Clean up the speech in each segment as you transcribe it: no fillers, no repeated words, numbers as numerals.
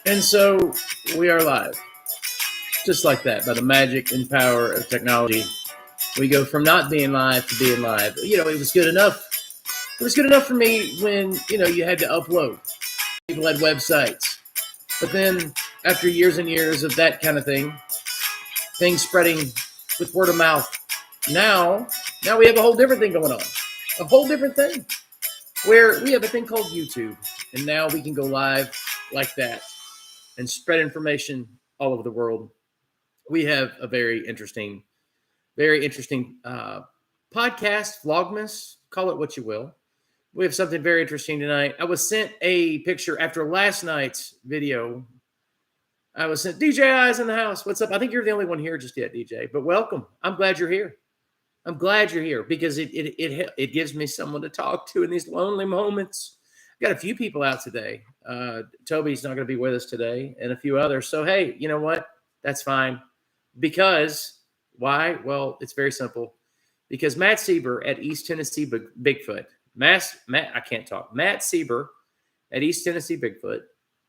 And so we are live, just like that, by the magic and power of technology. We go from not being live to being live. You know, it was good enough. It was good enough for me when, you had to upload. People had websites. But then after years and years of that kind of thing, things spreading with word of mouth, now we have a whole different thing going on. A whole different thing where we have a thing called YouTube. And now we can go live like that and spread information all over the world. We have a very interesting podcast, vlogmas, call it what you will. We have something very interesting tonight. I was sent a picture after last night's video. I was sent, DJ Eyes in the house. What's up? I think you're the only one here just yet, DJ, but welcome. I'm glad you're here. I'm glad you're here because it gives me someone to talk to in these lonely moments. Got a few people out today. Toby's not going to be with us today and a few others. So, hey, you know what? That's fine. Because why? Well, it's very simple. Because Matt Seiber at East Tennessee Bigfoot, Matt Seiber at East Tennessee Bigfoot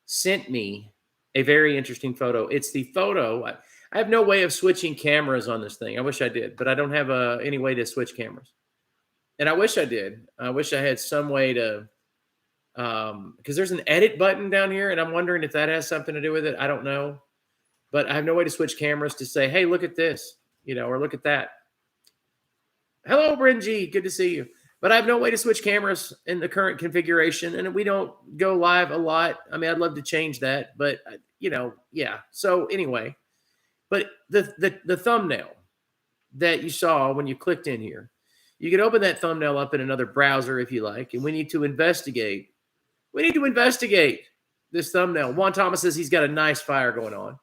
sent me a very interesting photo. It's the photo. I have no way of switching cameras on this thing. I wish I did, but I don't have any way to switch cameras. And I wish I did. I wish I had some way to, because there's an edit button down here, and I'm wondering if that has something to do with it. I don't know. But I have no way to switch cameras to say, hey, look at this, or look at that. Hello, Bringy. Good to see you. But I have no way to switch cameras in the current configuration, and we don't go live a lot. I mean, I'd love to change that, but, yeah. So anyway, but the thumbnail that you saw when you clicked in here, you can open that thumbnail up in another browser if you like, and we need to investigate. We need to investigate this thumbnail. Juan Thomas says he's got a nice fire going on.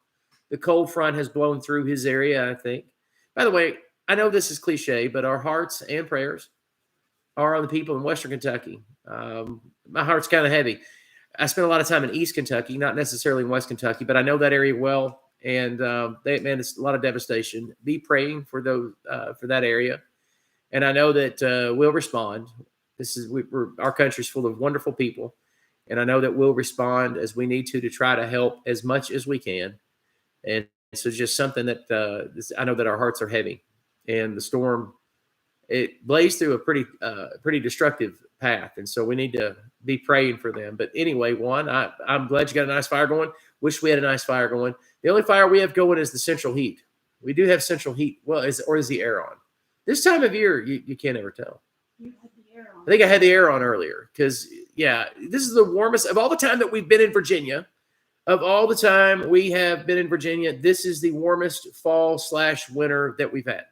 The cold front has blown through his area, I think. By the way, I know this is cliche, but our hearts and prayers are on the people in Western Kentucky. My heart's kind of heavy. I spent a lot of time in East Kentucky, not necessarily in West Kentucky, but I know that area well. And it's a lot of devastation. Be praying for those for that area. And I know that we'll respond. Our country's full of wonderful people, and I know that we'll respond as we need to try to help as much as we can. And so it's just something that I know that our hearts are heavy, and the storm, it blazed through a pretty destructive path. And so we need to be praying for them. But anyway, Juan, I'm glad you got a nice fire going. Wish we had a nice fire going. The only fire we have going is the central heat. We do have central heat. Well, is the air on? This time of year, you can't ever tell. You had the air on. I think I had the air on earlier because, yeah, this is the warmest of all the time that we've been in Virginia. Of all the time we have been in Virginia, this is the warmest fall/winter that we've had.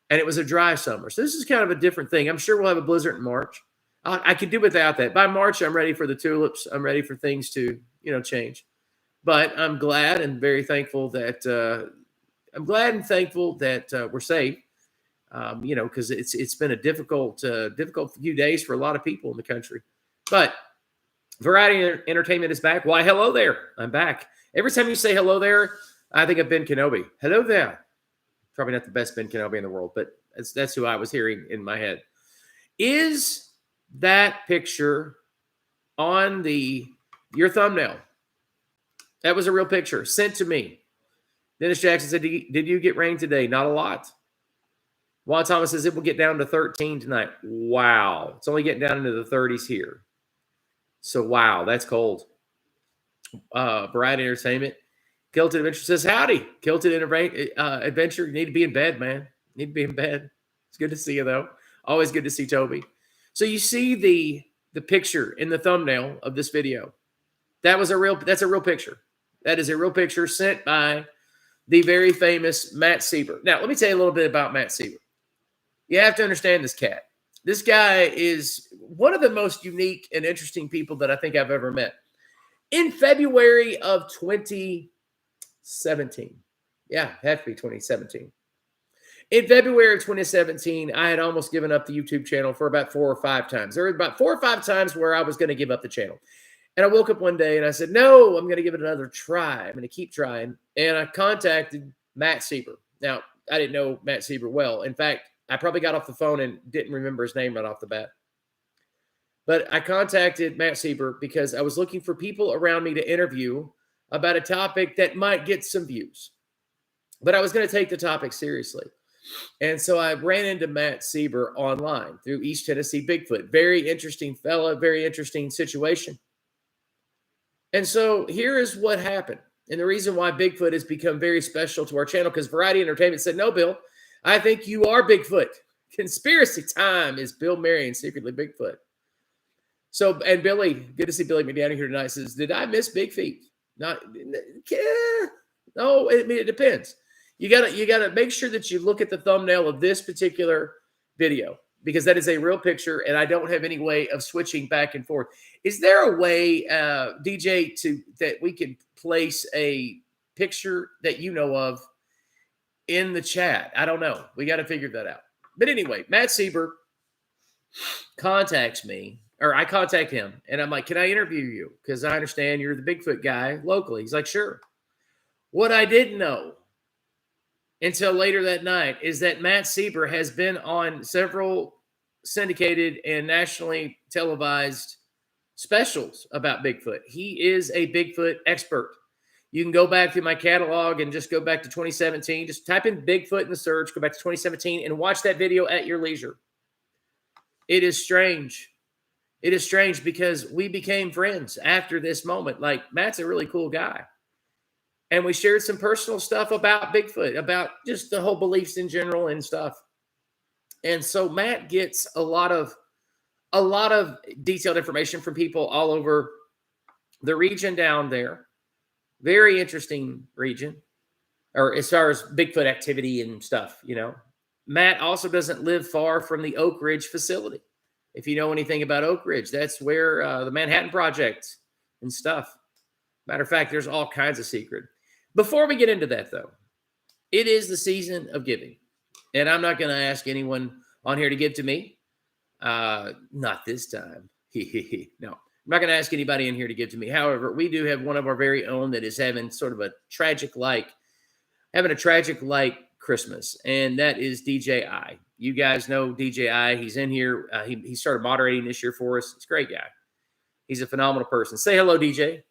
And it was a dry summer. So this is kind of a different thing. I'm sure we'll have a blizzard in March. I could do without that. By March, I'm ready for the tulips. I'm ready for things to, change. But I'm glad and very thankful that we're safe. Because it's been a difficult few days for a lot of people in the country. But Variety Entertainment is back. Why, hello there. I'm back. Every time you say hello there, I think of Ben Kenobi. Hello there. Probably not the best Ben Kenobi in the world, but that's who I was hearing in my head. Is that picture on your thumbnail? That was a real picture sent to me. Dennis Jackson said, did you get rain today? Not a lot. Juan Thomas says it will get down to 13 tonight. Wow. It's only getting down into the 30s here. So, wow, that's cold. Variety Entertainment. Kilted Adventure says, howdy. Kilted Adventure, you need to be in bed, man. You need to be in bed. It's good to see you, though. Always good to see Toby. So you see the picture in the thumbnail of this video. That's a real picture. That is a real picture sent by the very famous Matt Seiber. Now, let me tell you a little bit about Matt Seiber. You have to understand this cat. This guy is one of the most unique and interesting people that I think I've ever met. In February of 2017. Yeah, it had to be 2017. In February of 2017, I had almost given up the YouTube channel for about 4 or 5 times. There were about 4 or 5 times where I was going to give up the channel. And I woke up one day and I said, no, I'm going to give it another try. I'm going to keep trying. And I contacted Matt Seiber. Now, I didn't know Matt Seiber well. In fact, I probably got off the phone and didn't remember his name right off the bat. But I contacted Matt Seiber because I was looking for people around me to interview about a topic that might get some views. But I was going to take the topic seriously. And so I ran into Matt Seeber online through East Tennessee Bigfoot. Very interesting fella, very interesting situation. And so here is what happened. And the reason why Bigfoot has become very special to our channel, because Variety Entertainment said, no, Bill, I think you are Bigfoot. Conspiracy time is Bill Marion secretly Bigfoot. So, and Billy, good to see Billy McDaniel here tonight, says, did I miss Big Feet? Not, no, I mean, it depends. You gotta make sure that you look at the thumbnail of this particular video, because that is a real picture, and I don't have any way of switching back and forth. Is there a way, DJ, that we can place a picture that you know of in the chat? I don't know. We got to figure that out. But anyway, Matt Seiber contacts me, or I contact him, and I'm like, can I interview you? Because I understand you're the Bigfoot guy locally. He's like, sure. What I didn't know until later that night is that Matt Seiber has been on several syndicated and nationally televised specials about Bigfoot. He is a Bigfoot expert. You can go back through my catalog and just go back to 2017. Just type in Bigfoot in the search, go back to 2017, and watch that video at your leisure. It is strange. It is strange because we became friends after this moment. Like, Matt's a really cool guy. And we shared some personal stuff about Bigfoot, about just the whole beliefs in general and stuff. And so Matt gets a lot of detailed information from people all over the region down there. Very interesting region, or as far as Bigfoot activity and stuff, you know. Matt also doesn't live far from the Oak Ridge facility. If you know anything about Oak Ridge, that's where the Manhattan Project and stuff. Matter of fact, there's all kinds of secret. Before we get into that, though, it is the season of giving. And I'm not going to ask anyone on here to give to me. Not this time. No, I'm not going to ask anybody in here to give to me. However, we do have one of our very own that is having sort of a tragic-like Christmas, and that is DJI. You guys know DJI. He's in here. He started moderating this year for us. He's a great guy. He's a phenomenal person. Say hello, DJ.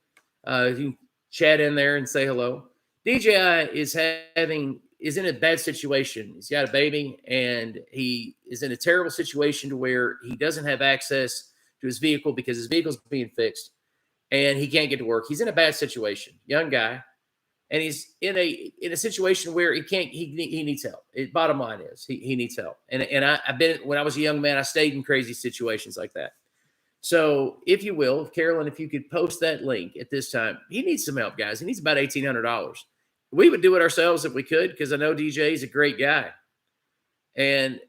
You can chat in there and say hello. DJI is in a bad situation. He's got a baby, and he is in a terrible situation to where he doesn't have access to his vehicle because his vehicle's being fixed, and he can't get to work. He's in a bad situation. Young guy, and he's in a situation where he needs help. Bottom line is he needs help. And I've been, when I was a young man, I stayed in crazy situations like that. So if you will, Carolyn, if you could post that link at this time, he needs some help, guys. He needs about $1,800. We would do it ourselves if we could, because I know DJ is a great guy. And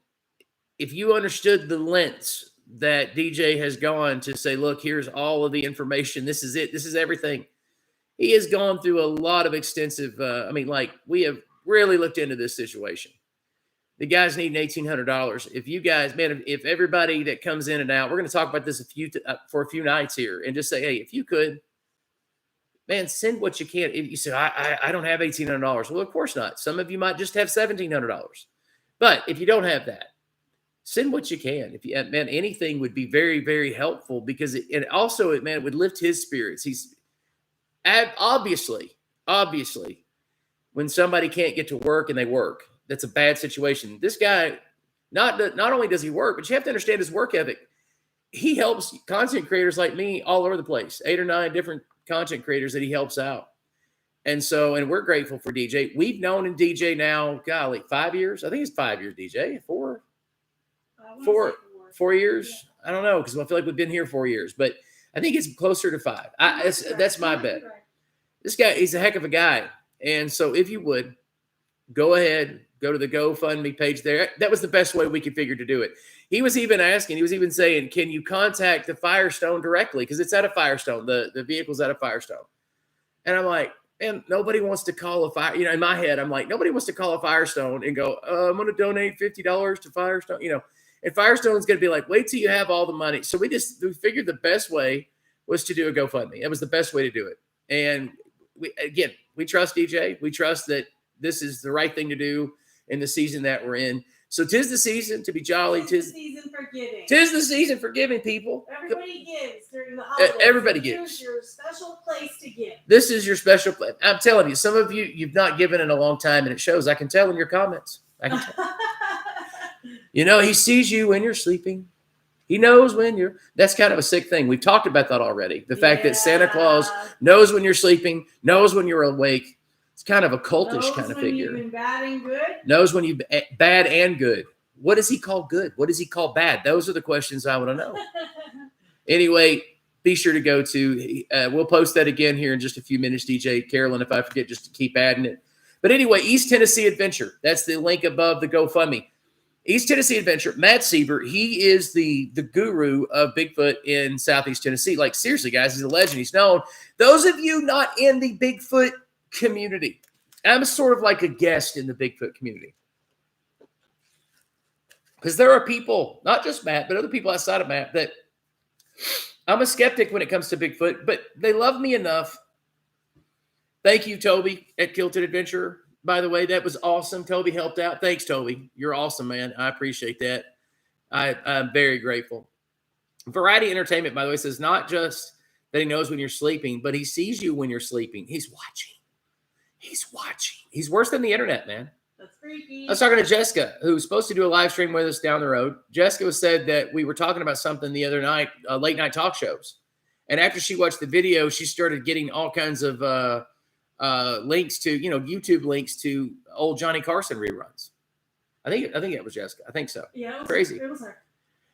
if you understood the lengths that DJ has gone to say, look, here's all of the information. This is it. This is everything. He has gone through a lot of extensive, we have really looked into this situation. The guys need $1,800. If you guys, man, if everybody that comes in and out, we're going to talk about this for a few nights here, and just say, hey, if you could, man, send what you can. If you say, I don't have $1,800. Well, of course not. Some of you might just have $1,700. But if you don't have that, send what you can. If you, man, anything would be very, very helpful, because it would lift his spirits. He's obviously, when somebody can't get to work and they work, that's a bad situation. This guy, not only does he work, but you have to understand his work ethic. He helps content creators like me all over the place, 8 or 9 different content creators that he helps out. And we're grateful for DJ. We've known in DJ now, golly, 5 years. I think it's 5 years, DJ. 4 years. I don't know, because I feel like we've been here 4 years, but I think it's closer to 5. That's my bet. This guy, he's a heck of a guy. And so if you would, go ahead, go to the GoFundMe page there. That was the best way we could figure to do it. He was even saying, can you contact the Firestone directly? Because it's at a Firestone. The vehicle's at a Firestone. And I'm like, man, nobody wants to call a fire. You know, in my head, I'm like, nobody wants to call a Firestone and go, I'm going to donate $50 to Firestone. You know, and Firestone's going to be like, wait till you have all the money. So we figured the best way was to do a GoFundMe. That was the best way to do it. And we trust DJ. We trust that this is the right thing to do in the season that we're in. So 'tis the season to be jolly. Tis the season for giving. 'Tis the season for giving, people. Everybody gives during the holidays. Everybody so gives. Here's your special place to give. This is your special place. I'm telling you, some of you, you've not given in a long time, and it shows. I can tell in your comments. I can tell. You know, he sees you when you're sleeping. He knows when you're. That's kind of a sick thing. We've talked about that already. The fact that Santa Claus knows when you're sleeping, knows when you're awake. It's kind of a cultish kind of figure. Knows when you've been bad and good. Knows when you've bad and good. What does he call good? What does he call bad? Those are the questions I want to know. Anyway, be sure to go to, we'll post that again here in just a few minutes, DJ Carolyn, if I forget, just to keep adding it. But anyway, East Tennessee Adventure. That's the link above the GoFundMe. East Tennessee Adventure, Matt Seiber, he is the guru of Bigfoot in Southeast Tennessee. Like, seriously, guys, he's a legend. He's known. Those of you not in the Bigfoot community, I'm sort of like a guest in the Bigfoot community. Because there are people, not just Matt, but other people outside of Matt, that I'm a skeptic when it comes to Bigfoot, but they love me enough. Thank you, Toby, at Kilted Adventure. By the way, that was awesome. Toby helped out. Thanks, Toby. You're awesome, man. I appreciate that. I'm very grateful. Variety Entertainment, by the way, says not just that he knows when you're sleeping, but he sees you when you're sleeping. He's watching. He's watching. He's worse than the internet, man. That's freaky. I was talking to Jessica, who's supposed to do a live stream with us down the road. Jessica said that we were talking about something the other night, late night talk shows. And after she watched the video, she started getting all kinds of links to, YouTube links to old Johnny Carson reruns. I think it was Jessica. I think so. Yeah, it was crazy. It was her.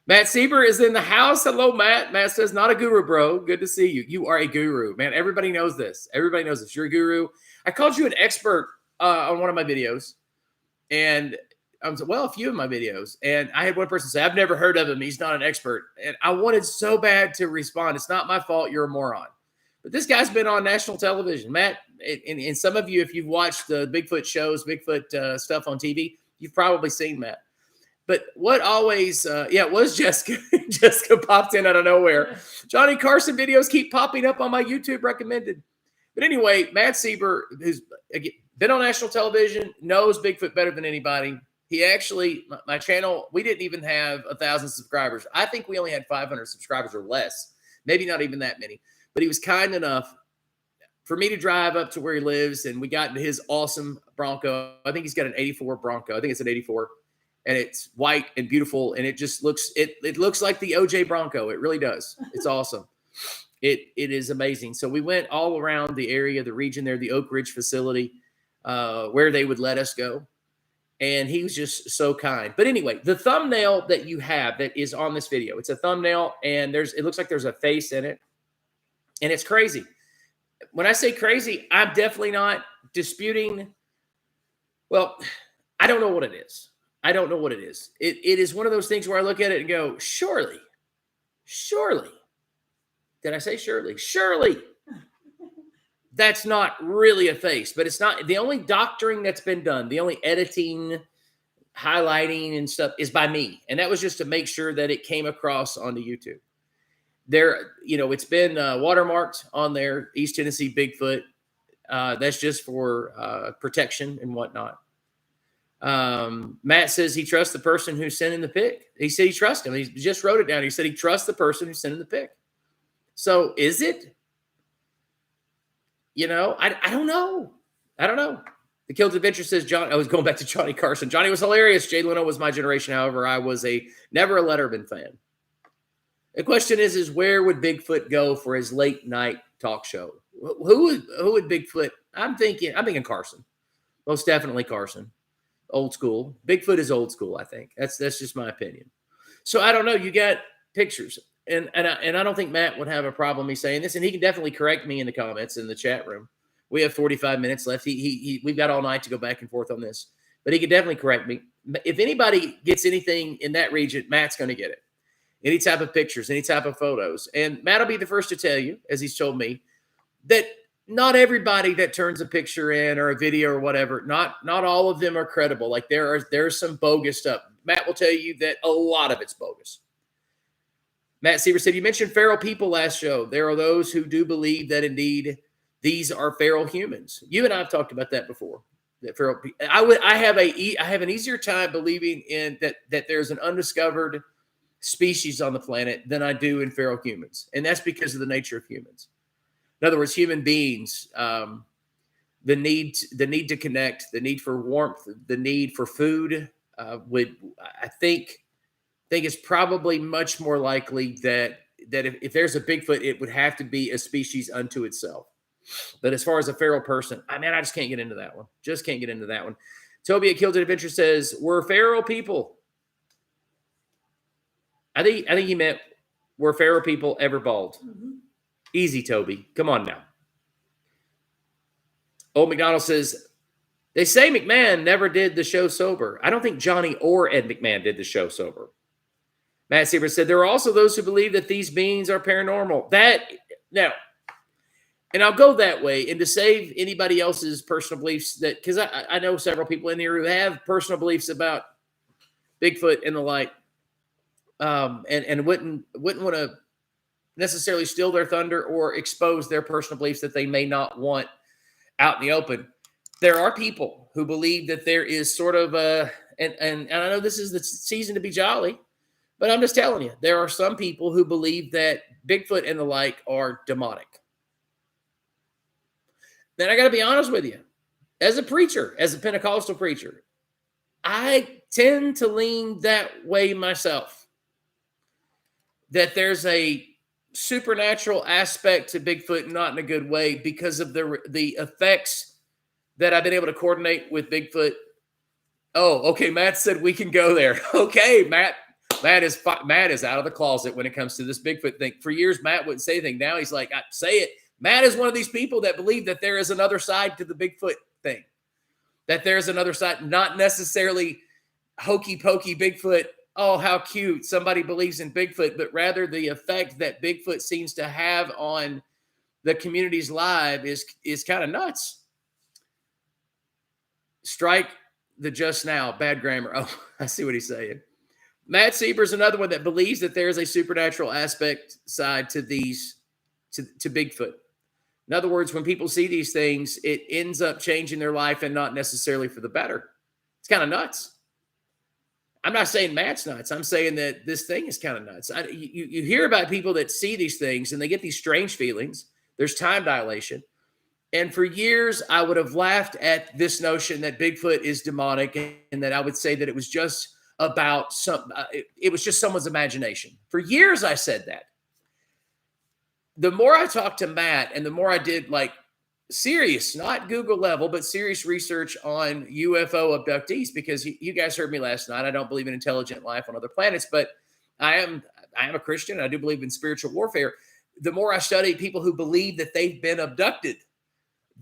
Matt Seiber is in the house. Hello, Matt. Matt says, not a guru, bro. Good to see you. You are a guru, man. Everybody knows this. Everybody knows this. You're a guru. I called you an expert on one of my videos. And I was, well, a few of my videos. And I had one person say, I've never heard of him. He's not an expert. And I wanted so bad to respond. It's not my fault. You're a moron. But this guy's been on national television. Matt, and some of you, if you've watched the Bigfoot shows, Bigfoot stuff on TV, you've probably seen Matt. But what always, it was Jessica. Jessica popped in out of nowhere. Johnny Carson videos keep popping up on my YouTube recommended. But anyway, Matt Seiber, who's been on national television, knows Bigfoot better than anybody. He actually, my channel, we didn't even have 1,000 subscribers. I think we only had 500 subscribers or less. Maybe not even that many. But he was kind enough for me to drive up to where he lives, and we got into his awesome Bronco. I think he's got an 84 Bronco. I think it's an 84. And it's white and beautiful, and it just looks it looks like the OJ Bronco. It really does. It's awesome. It is amazing. So we went all around the area, the region there, the Oak Ridge facility, where they would let us go. And he was just so kind. But anyway, the thumbnail that you have that is on this video, it's a thumbnail, and it looks like there's a face in it. And it's crazy. When I say crazy, I'm definitely not disputing. Well, I don't know what it is. I don't know what it is. It is one of those things where I look at it and go, surely. Did I say surely? Surely. That's not really a face, but it's not. The only doctoring that's been done, the only editing, highlighting and stuff is by me. And that was just to make sure that it came across onto YouTube. There, it's been watermarked on there, East Tennessee Bigfoot. That's just for protection and whatnot. Matt says he trusts the person who's sending the pic. He said he trusts him. He just wrote it down. He said he trusts the person who's sending the pic. So is it? I don't know. I don't know. The Killed Adventure says John. I was going back to Johnny Carson. Johnny was hilarious. Jay Leno was my generation. However, I was never a Letterman fan. The question is where would Bigfoot go for his late night talk show? Who would Bigfoot? I'm thinking Carson. Most definitely Carson. Old school. Bigfoot is old school, I think. That's just my opinion. So I don't know. You got pictures. And I don't think Matt would have a problem me saying this. And he can definitely correct me in the comments in the chat room. We have 45 minutes left. We've got all night to go back and forth on this. But he can definitely correct me. If anybody gets anything in that region, Matt's going to get it. Any type of pictures, any type of photos. And Matt will be the first to tell you, as he's told me, that not everybody that turns a picture in or a video or whatever, not all of them are credible. Like there's some bogus stuff. Matt will tell you that a lot of it's bogus. Matt Seiber said, you mentioned feral people last show. There are those who do believe that indeed these are feral humans. You and I have talked about that before. that feral. I have an easier time believing in that there's an undiscovered species on the planet than I do in feral humans, and that's because of the nature of humans. In other words, human beings, the need to connect, the need for warmth, the need for food, I think it's probably much more likely that if there's a Bigfoot, it would have to be a species unto itself. But as far as a feral person, I just can't get into that one. Just can't get into that one. Toby at Kilted Adventure says, "Were feral people?" I think he meant, "Were feral people ever bald?" Mm-hmm. Easy, Toby. Come on now. Old McDonald says, "They say McMahon never did the show sober. I don't think Johnny or Ed McMahon did the show sober." Matt Seiber said, "There are also those who believe that these beings are paranormal." Now, and I'll go that way, and to save anybody else's personal beliefs, that because I know several people in here who have personal beliefs about Bigfoot and the like, and wouldn't want to necessarily steal their thunder or expose their personal beliefs that they may not want out in the open. There are people who believe that there is sort of and I know this is the season to be jolly, but I'm just telling you, there are some people who believe that Bigfoot and the like are demonic. Then I got to be honest with you, as a preacher, as a Pentecostal preacher, I tend to lean that way myself. That there's a supernatural aspect to Bigfoot, not in a good way, because of the effects that I've been able to coordinate with Bigfoot. Oh, okay. Matt said we can go there. Okay, Matt is out of the closet when it comes to this Bigfoot thing. For years, Matt wouldn't say anything. Now he's like, "I say it." Matt is one of these people that believe that there is another side to the Bigfoot thing. That there's another side, not necessarily hokey pokey Bigfoot. Oh, how cute. Somebody believes in Bigfoot, but rather the effect that Bigfoot seems to have on the community's life is kind of nuts. Strike the just now. Bad grammar. Oh, I see what he's saying. Matt Seiber is another one that believes that there is a supernatural aspect side to to Bigfoot. In other words, when people see these things, it ends up changing their life and not necessarily for the better. It's kind of nuts. I'm not saying Matt's nuts. I'm saying that this thing is kind of nuts. You hear about people that see these things and they get these strange feelings. There's time dilation. And for years, I would have laughed at this notion that Bigfoot is demonic and that I would say that it was just about it was just someone's imagination. For years, I said that. The more I talked to Matt and the more I did like serious, not Google level, but serious research on UFO abductees, because you guys heard me last night. I don't believe in intelligent life on other planets, but I am a Christian. I do believe in spiritual warfare. The more I study people who believe that they've been abducted,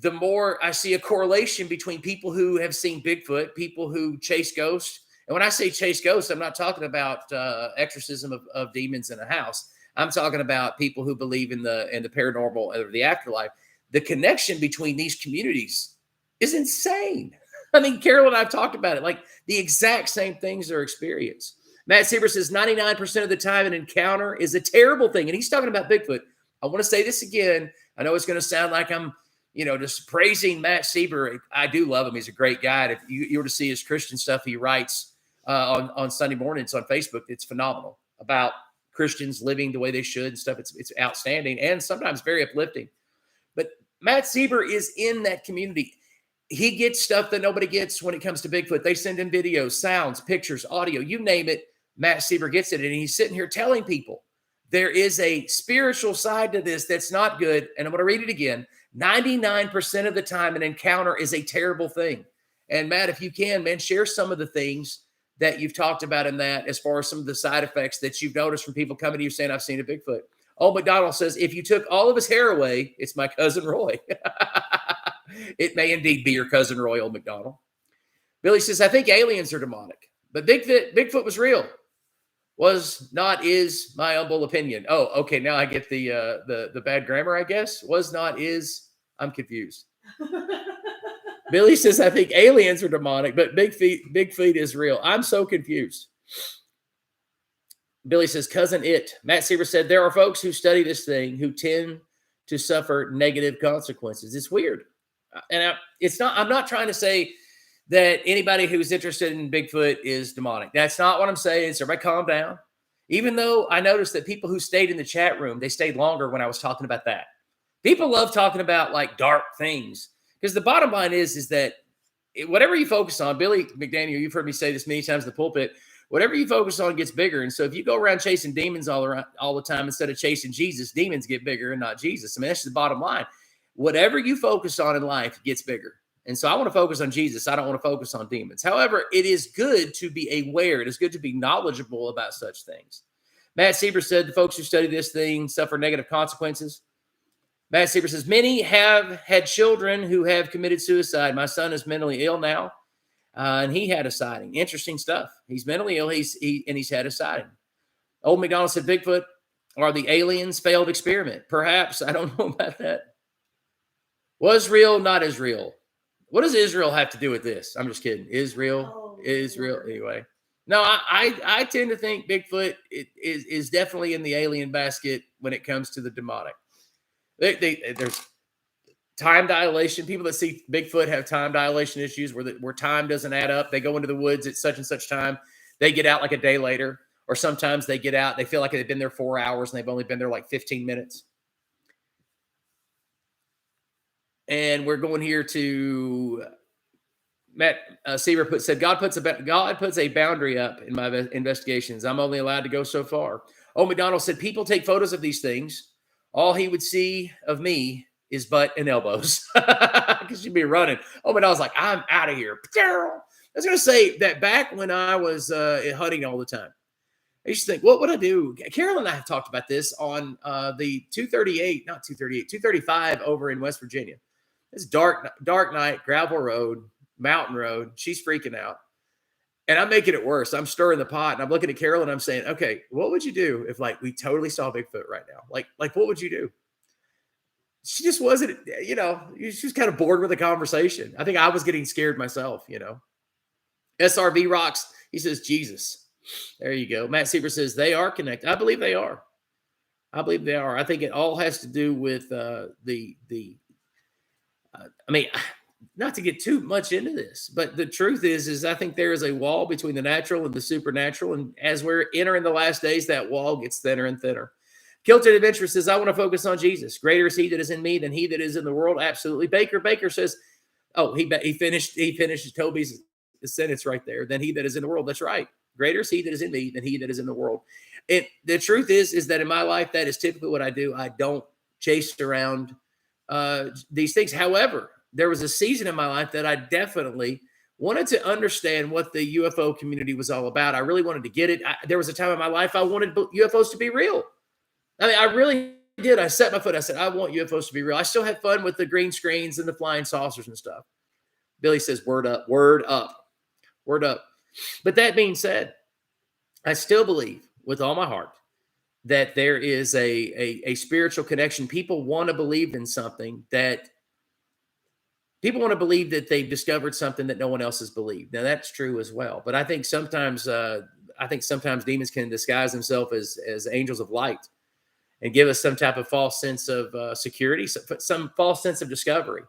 the more I see a correlation between people who have seen Bigfoot, people who chase ghosts. And when I say chase ghosts, I'm not talking about exorcism of demons in a house. I'm talking about people who believe in the paranormal or the afterlife. The connection between these communities is insane. I mean, Carol and I have talked about it. Like the exact same things are experienced. Matt Seeber says 99% of the time an encounter is a terrible thing. And he's talking about Bigfoot. I want to say this again. I know it's going to sound like I'm, just praising Matt Seiber. I do love him. He's a great guy. And if you were to see his Christian stuff he writes on Sunday mornings on Facebook, it's phenomenal about Christians living the way they should and stuff. It's outstanding and sometimes very uplifting. But Matt Seiber is in that community. He gets stuff that nobody gets when it comes to Bigfoot. They send him videos, sounds, pictures, audio, you name it. Matt Seiber gets it. And he's sitting here telling people there is a spiritual side to this that's not good. And I'm going to read it again. 99% of the time, an encounter is a terrible thing. And Matt, if you can, man, share some of the things that you've talked about in that as far as some of the side effects that you've noticed from people coming to you saying, "I've seen a Bigfoot." Old McDonald says, "If you took all of his hair away, it's my cousin Roy." It may indeed be your cousin Roy, Old McDonald. Billy says, "I think aliens are demonic, but Bigfoot was real. Was not is my humble opinion." Oh, okay. Now I get the bad grammar, I guess. Was not is. I'm confused. Billy says, "I think aliens are demonic, but Bigfoot is real." I'm so confused. Billy says, "Cousin it." Matt Seiber said, "There are folks who study this thing who tend to suffer negative consequences." It's weird. And I'm not trying to say that anybody who's interested in Bigfoot is demonic. That's not what I'm saying. So everybody calm down. Even though I noticed that people who stayed in the chat room, they stayed longer when I was talking about that. People love talking about like dark things, because the bottom line is that whatever you focus on, Billy McDaniel, you've heard me say this many times in the pulpit, whatever you focus on gets bigger. And so if you go around chasing demons all the time instead of chasing Jesus, demons get bigger and not Jesus. I mean, that's the bottom line. Whatever you focus on in life gets bigger. And so I want to focus on Jesus. I don't want to focus on demons. However, it is good to be aware. It is good to be knowledgeable about such things. Matt Seiber said the folks who study this thing suffer negative consequences. Matt Seeber says, many have had children who have committed suicide. My son is mentally ill now, and he had a sighting. Interesting stuff. He's mentally ill, and he's had a sighting. Old McDonald said, Bigfoot are the aliens' failed experiment. Perhaps. I don't know about that. Was real, not as real. What does Israel have to do with this? I'm just kidding. Israel. Anyway. No, I tend to think Bigfoot is definitely in the alien basket when it comes to the demonic. There's time dilation. People that see Bigfoot have time dilation issues where time doesn't add up. They go into the woods at such and such time. They get out like a day later, or sometimes they get out. They feel like they've been there 4 hours and they've only been there like 15 minutes. And we're going here to Matt Seeber said, God puts a boundary up in my investigations. I'm only allowed to go so far. Old McDonald said, people take photos of these things. All he would see of me is butt and elbows, because you'd be running. Oh, but I was like, I'm out of here. I was going to say that back when I was hunting all the time, I used to think, what would I do? Carol and I have talked about this on the 235 over in West Virginia. It's dark night, gravel road, mountain road. She's freaking out. And I'm making it worse. I'm stirring the pot, and I'm looking at Carol, and I'm saying, okay, what would you do if like we totally saw Bigfoot right now? Like what would you do? She just wasn't, she was kind of bored with the conversation. I think I was getting scared myself, SRV Rocks, he says, Jesus. There you go. Matt Seeber says, they are connected. I believe they are. I think it all has to do with not to get too much into this, but the truth is I think there is a wall between the natural and the supernatural. And as we're entering the last days, that wall gets thinner and thinner. Kilted Adventure says, I want to focus on Jesus. Greater is he that is in me than he that is in the world. Absolutely. Baker says, oh, he finished Toby's sentence right there. Than he that is in the world. That's right. Greater is he that is in me than he that is in the world. And the truth is that in my life, that is typically what I do. I don't chase around these things. However, there was a season in my life that I definitely wanted to understand what the UFO community was all about. I really wanted to get it. There was a time in my life I wanted UFOs to be real. I mean, I really did. I set my foot. I said, I want UFOs to be real. I still had fun with the green screens and the flying saucers and stuff. Billy says, word up, word up, word up. But that being said, I still believe with all my heart that there is a spiritual connection. People want to believe in something that people want to believe that they've discovered something that no one else has believed. Now that's true as well. But I think sometimes demons can disguise themselves as angels of light and give us some type of false sense of security, some false sense of discovery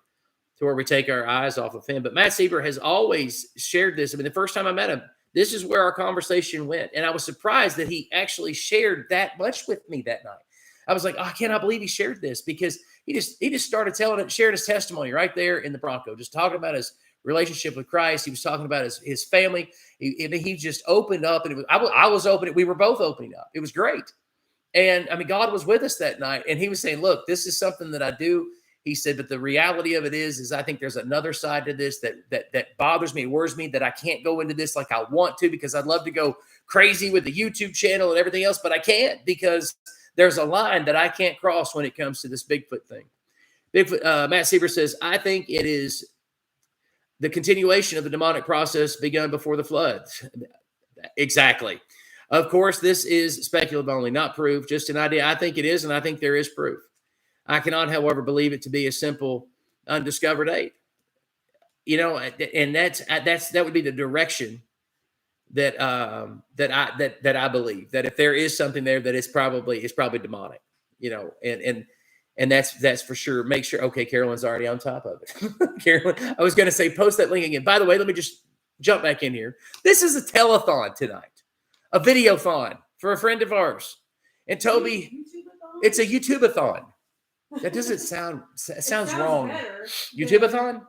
to where we take our eyes off of him. But Matt Seiber has always shared this. I mean, the first time I met him, this is where our conversation went. And I was surprised that he actually shared that much with me that night. I was like, oh, I cannot believe he shared this, because he just started sharing his testimony right there in the Bronco, just talking about his relationship with Christ. He was talking about his family. He just opened up, and I was opening. We were both opening up. It was great. And I mean, God was with us that night, and he was saying, look, this is something that I do. He said, but the reality of it is I think there's another side to this that bothers me, worries me, that I can't go into this like I want to, because I'd love to go crazy with the YouTube channel and everything else, but I can't, because there's a line that I can't cross when it comes to this Bigfoot thing. Matt Seiber says, I think it is the continuation of the demonic process begun before the flood. Exactly. Of course, this is speculative only, not proof, just an idea. I think it is, and I think there is proof. I cannot, however, believe it to be a simple undiscovered ape. And that would be the direction that I believe, that if there is something there, that it's probably demonic. And And that's for sure. Make sure. Okay, Carolyn's already on top of it. Carolyn, I was going to say post that link again. By the way, let me just jump back in here. This is a telethon tonight, a videothon for a friend of ours. And Toby, YouTube-a-thon? it's a YouTube-a-thon. That doesn't sound, it sounds wrong. YouTube-a-thon?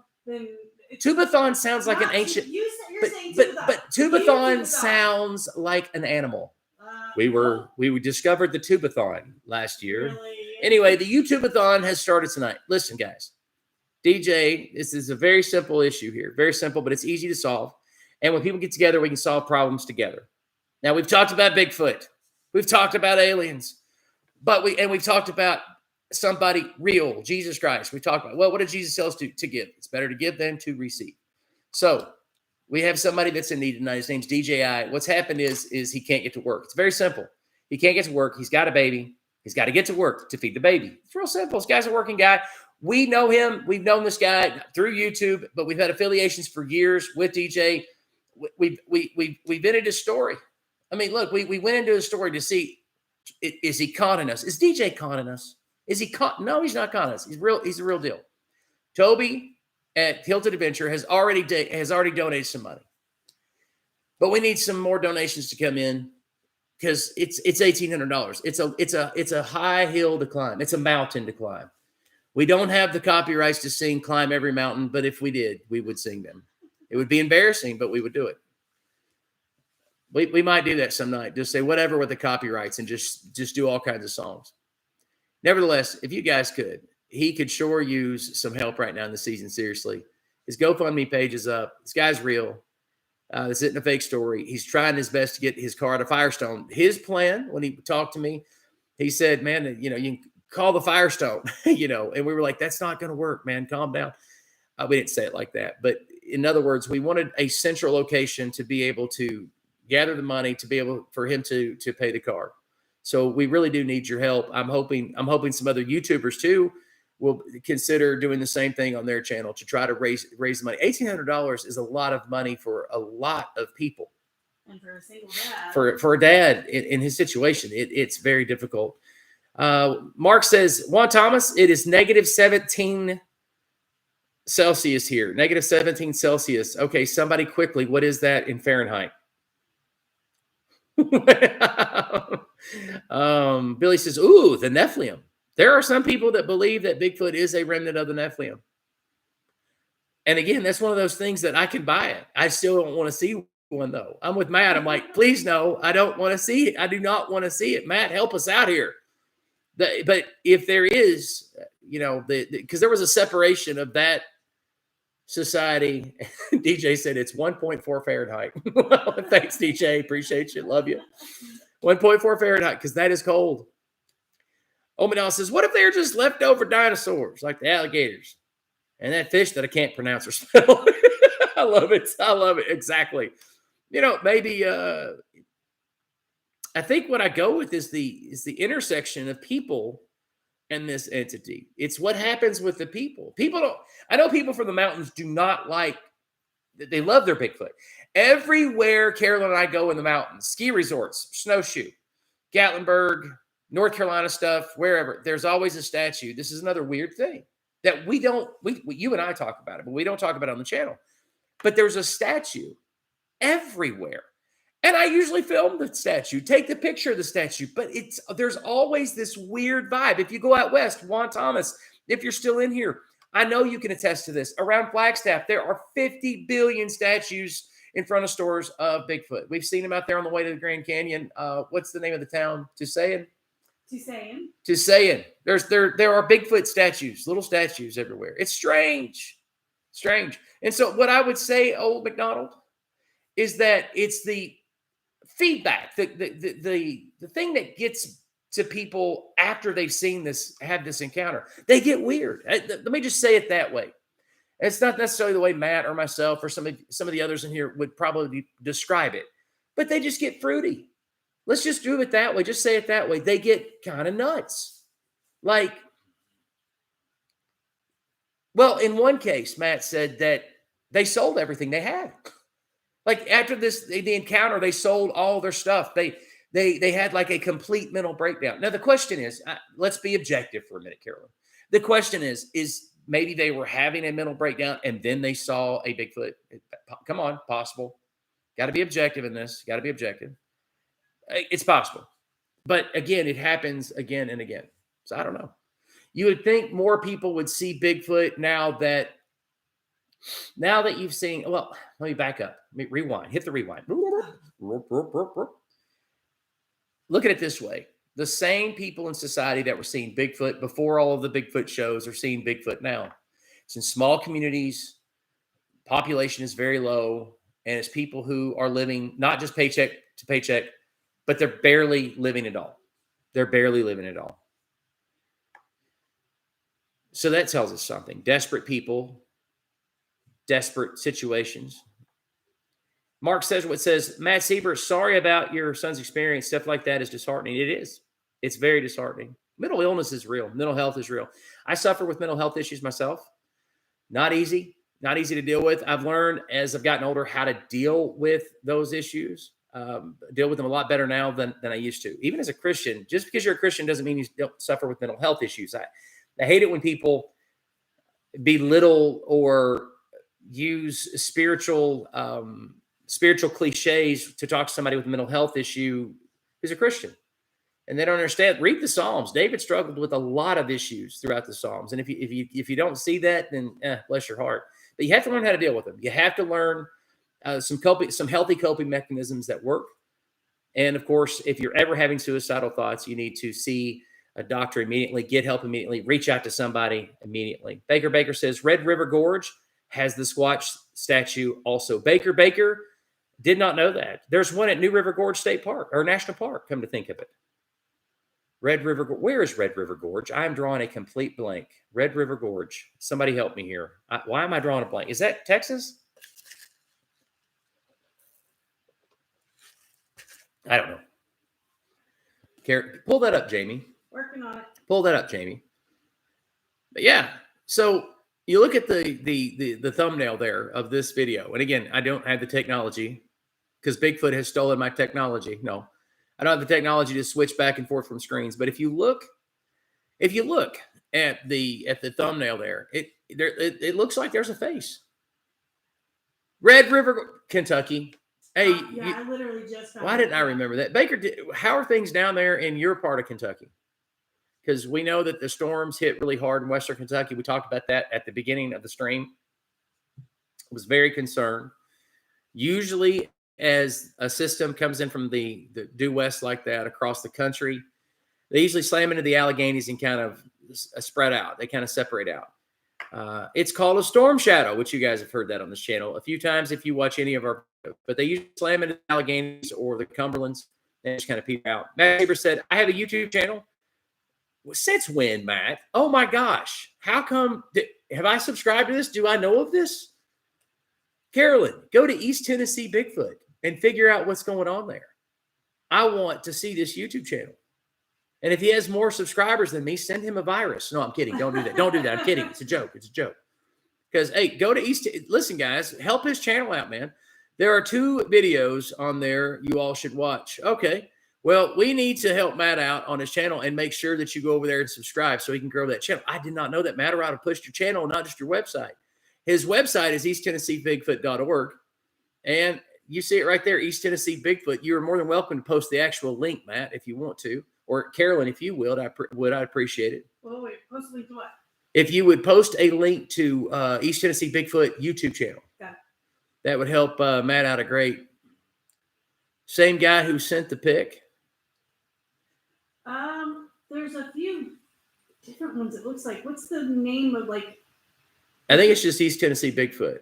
Tubathon sounds like an ancient, You're saying but Tubathon sounds like an animal. We discovered the Tubathon last year. Really? Anyway, the YouTubeathon has started tonight. Listen, guys, DJ, this is a very simple issue here. Very simple, but it's easy to solve. And when people get together, we can solve problems together. Now, we've talked about Bigfoot. We've talked about aliens. We've talked about somebody real, Jesus Christ. We talked about, well, what did Jesus tell us to give? It's better to give than to receive. So we have somebody that's in need tonight. His name's DJI. What's happened is he can't get to work. It's very simple. He can't get to work. He's got a baby. He's got to get to work to feed the baby. It's real simple. This guy's a working guy. We know him. We've known this guy through YouTube, but we've had affiliations for years with DJ. We've been into his story. I mean, look, we went into his story to see, is he conning us? Is DJ conning us? Is he caught? No, he's not conning us. He's a real deal. Toby at Hilton Adventure has already donated some money, but we need some more donations to come in. Because it's $1,800. It's a high hill to climb. It's a mountain to climb. We don't have the copyrights to sing "Climb Every Mountain," but if we did, we would sing them. It would be embarrassing, but we would do it. We might do that some night. Just say whatever with the copyrights and just do all kinds of songs. Nevertheless, if you guys could, he could sure use some help right now in the season. Seriously, his GoFundMe page is up. This guy's real. This isn't a fake story. He's trying his best to get his car to Firestone. His plan, when he talked to me, he said, man, you can call the Firestone, and we were like, that's not going to work, man. Calm down. We didn't say it like that. But in other words, we wanted a central location to be able to gather the money to be able for him to pay the car. So we really do need your help. I'm hoping some other YouTubers too will consider doing the same thing on their channel to try to raise the money. $1,800 is a lot of money for a lot of people. And for a single dad. For a dad in his situation, it's very difficult. Mark says, Juan Thomas, it is -17 Celsius here. -17 Celsius. Okay, somebody quickly, what is that in Fahrenheit? Billy says, ooh, the Nephilim. There are some people that believe that Bigfoot is a remnant of the Nephilim. And again, that's one of those things that I can buy it. I still don't want to see one, though. I'm with Matt. I'm like, please, no, I don't want to see it. I do not want to see it. Matt, help us out here. But if there is, because there was a separation of that society. DJ said it's 1.4 Fahrenheit. Well, thanks, DJ. Appreciate you. Love you. 1.4 Fahrenheit, because that is cold. Omanal says, what if they're just leftover dinosaurs, like the alligators and that fish that I can't pronounce or spell? I love it. I love it. Exactly. Maybe I think what I go with is the intersection of people and this entity. It's what happens with the people. I know people from the mountains do not like, they love their Bigfoot. Everywhere Carolyn and I go in the mountains, ski resorts, snowshoe, Gatlinburg, North Carolina stuff, wherever, there's always a statue. This is another weird thing that you and I talk about it, but we don't talk about it on the channel. But there's a statue everywhere. And I usually film the statue, take the picture of the statue, but there's always this weird vibe. If you go out west, Juan Thomas, if you're still in here, I know you can attest to this. Around Flagstaff, there are 50 billion statues in front of stores of Bigfoot. We've seen them out there on the way to the Grand Canyon. What's the name of the town? Tusayan. There are Bigfoot statues, little statues everywhere. It's strange. And so what I would say, old McDonald, is that it's the feedback, the thing that gets to people after they've seen this, have this encounter. They get weird. Let me just say it that way. It's not necessarily the way Matt or myself or some of the others in here would probably describe it, but they just get fruity. Let's just do it that way. Just say it that way. They get kind of nuts. Like, well, in one case, Matt said that they sold everything they had. Like after the encounter, they sold all their stuff. They had like a complete mental breakdown. Now, the question is, let's be objective for a minute, Carolyn. The question is maybe they were having a mental breakdown and then they saw a Bigfoot. Come on, possible. Got to be objective in this. Got to be objective. It's possible. But again, it happens again and again. So I don't know. You would think more people would see Bigfoot now that you've seen. Well, let me back up. Let me rewind. Hit the rewind. Look at it this way. The same people in society that were seeing Bigfoot before all of the Bigfoot shows are seeing Bigfoot now. It's in small communities. Population is very low. And it's people who are living not just paycheck to paycheck, but they're barely living at all. They're barely living at all. So that tells us something. Desperate people, desperate situations. Mark says what says, Matt Seiber, sorry about your son's experience. Stuff like that is disheartening. It is. It's very disheartening. Mental illness is real. Mental health is real. I suffer with mental health issues myself. Not easy. Not easy to deal with. I've learned as I've gotten older how to deal with those issues. Deal with them a lot better now than I used to. Even as a Christian, just because you're a Christian doesn't mean you don't suffer with mental health issues. I hate it when people belittle or use spiritual cliches to talk to somebody with a mental health issue who's a Christian. And they don't understand. Read the Psalms. David struggled with a lot of issues throughout the Psalms. And if you don't see that, then bless your heart. But you have to learn how to deal with them. You have to learn some healthy coping mechanisms that work. And of course, if you're ever having suicidal thoughts, you need to see a doctor immediately, get help immediately, reach out to somebody immediately. Baker says Red River Gorge has the Squatch statue also. Baker did not know that. There's one at New River Gorge State Park or National Park, come to think of it. Red River, where is Red River Gorge? I'm drawing a complete blank. Red River Gorge. Somebody help me here. Why am I drawing a blank? Is that Texas? I don't know. Pull that up, Jamie. Working on it. Pull that up, Jamie. But yeah, so you look at the thumbnail there of this video. And again, I don't have the technology because Bigfoot has stolen my technology. No. I don't have the technology to switch back and forth from screens, but if you look at the thumbnail there, it looks like there's a face. Red River, Kentucky. Hey, I literally just. Why didn't I remember that? Baker, how are things down there in your part of Kentucky? Because we know that the storms hit really hard in Western Kentucky. We talked about that at the beginning of the stream. I was very concerned. Usually, as a system comes in from the due west like that across the country, they usually slam into the Alleghenies and kind of spread out. They kind of separate out. It's called a storm shadow, which you guys have heard that on this channel a few times if you watch any of our, but they usually slam into the Alleghenies or the Cumberlands and just kind of peep out. Matt Seiber said, I have a YouTube channel. Well, since when, Matt? Oh my gosh. How come? Have I subscribed to this? Do I know of this? Carolyn, go to East Tennessee Bigfoot and figure out what's going on there. I want to see this YouTube channel. And if he has more subscribers than me, send him a virus. No, I'm kidding. Don't do that. Don't do that. I'm kidding. It's a joke. It's a joke. Because, hey, go to East. Listen, guys, help his channel out, man. There are 2 videos on there you all should watch. Okay. Well, we need to help Matt out on his channel and make sure that you go over there and subscribe so he can grow that channel. I did not know that Matt ought to push your channel, not just your website. His website is easttennesseebigfoot.org. And you see it right there, East Tennessee Bigfoot. You are more than welcome to post the actual link, Matt, if you want to. Or Carolyn, if you will, I'd appreciate it. Well, wait, post a link to what? If you would post a link to East Tennessee Bigfoot YouTube channel. Got it. That would help Matt out a great. Same guy who sent the pic. There's a few different ones. It looks like. What's the name of like? I think it's just East Tennessee Bigfoot.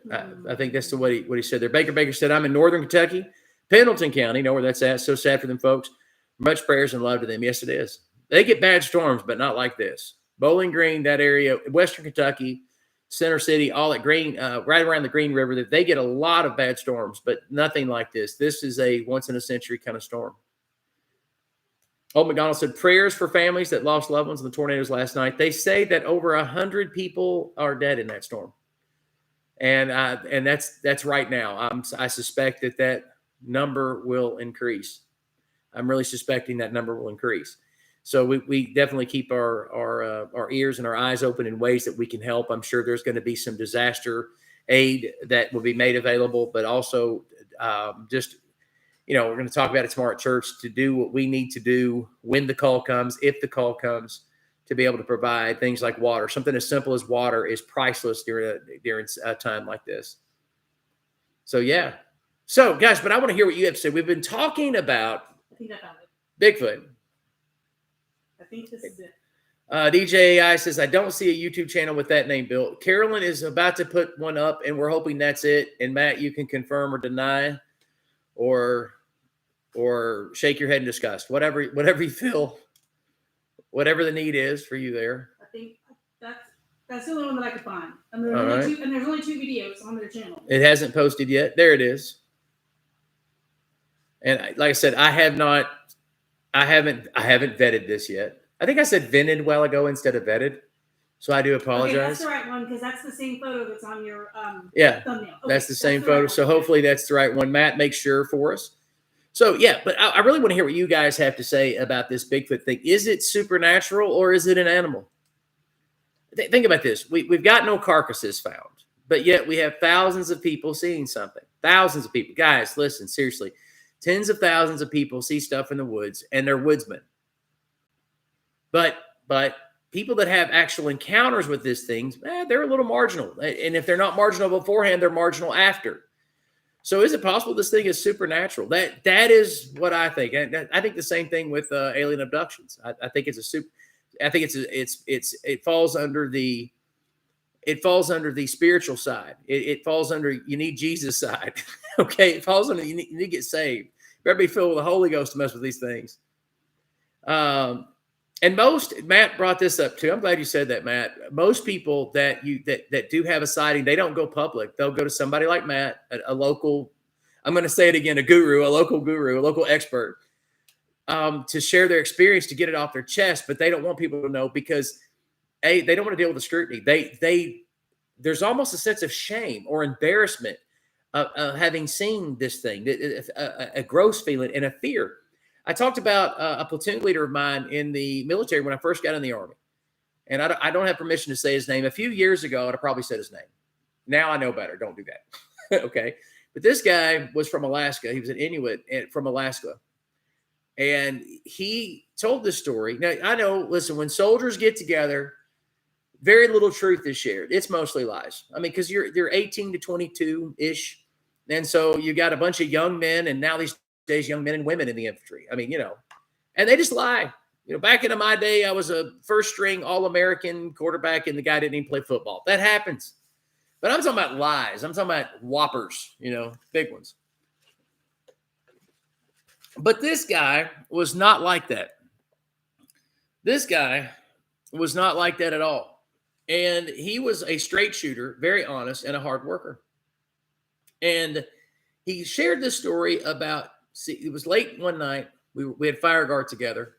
I think that's what he said there. Baker said, I'm in Northern Kentucky, Pendleton County. Know where that's at. So sad for them folks. Much prayers and love to them. Yes, it is. They get bad storms, but not like this. Bowling Green, that area, Western Kentucky, Center City, all at Green, right around the Green River. They get a lot of bad storms, but nothing like this. This is a once-in-a-century kind of storm. Old McDonald said, prayers for families that lost loved ones in the tornadoes last night. They say that over 100 people are dead in that storm. And that's right now. I suspect that number will increase. I'm really suspecting that number will increase. So we definitely keep our ears and our eyes open in ways that we can help. I'm sure there's going to be some disaster aid that will be made available, but also just, we're going to talk about it tomorrow at church to do what we need to do when the call comes, if the call comes, to be able to provide things like water. Something as simple as water is priceless during a time like this. So, yeah. So, guys, but I want to hear what you have to say. We've been talking about I think I found it. Bigfoot. I think this is it. DJ AI says, I don't see a YouTube channel with that name, Bill. Carolyn is about to put one up, and we're hoping that's it. And Matt, you can confirm or deny or shake your head in disgust. Whatever you feel, whatever the need is for you there. I think that's the only one that I could find. And there's only two videos on their channel. It hasn't posted yet. There it is. And like I said, I haven't vetted this yet. I think I said vented a while ago instead of vetted. So I do apologize. Okay, that's the right one because that's the same photo that's on your thumbnail. Okay, that's the same photo. Right, so hopefully that's the right one. Matt, make sure for us. So yeah, but I really want to hear what you guys have to say about this Bigfoot thing. Is it supernatural or is it an animal? Think about this. We've got no carcasses found, but yet we have thousands of people seeing something. Thousands of people. Guys, listen, seriously. Tens of thousands of people see stuff in the woods, and they're woodsmen. But people that have actual encounters with these things, they're a little marginal. And if they're not marginal beforehand, they're marginal after. So is it possible this thing is supernatural? That is what I think. I think the same thing with alien abductions. I think it falls under the spiritual side. It falls under you need Jesus side. Okay, it falls under you need to get saved. You better be filled with the Holy Ghost to mess with these things. And Matt brought this up too. I'm glad you said that, Matt. Most people that do have a sighting, they don't go public. They'll go to somebody like Matt, a local, I'm going to say it again, a local expert, to share their experience, to get it off their chest. But they don't want people to know because they don't want to deal with the scrutiny. There's almost a sense of shame or embarrassment of having seen this thing, a gross feeling and a fear. I talked about a platoon leader of mine in the military when I first got in the Army. And I don't have permission to say his name. A few years ago, I'd have probably said his name. Now I know better. Don't do that. Okay. But this guy was from Alaska. He was an Inuit from Alaska. And he told this story. Now, I know, listen, when soldiers get together, very little truth is shared. It's mostly lies. I mean, because you're 18 to 22-ish. And so you got a bunch of young men, and now these days, young men and women in the infantry. I mean, and they just lie. Back in my day, I was a first-string All-American quarterback, and the guy didn't even play football. That happens. But I'm talking about lies. I'm talking about whoppers, big ones. But this guy was not like that. This guy was not like that at all. And he was a straight shooter, very honest, and a hard worker. And he shared this story about, it was late one night. We had fire guard together.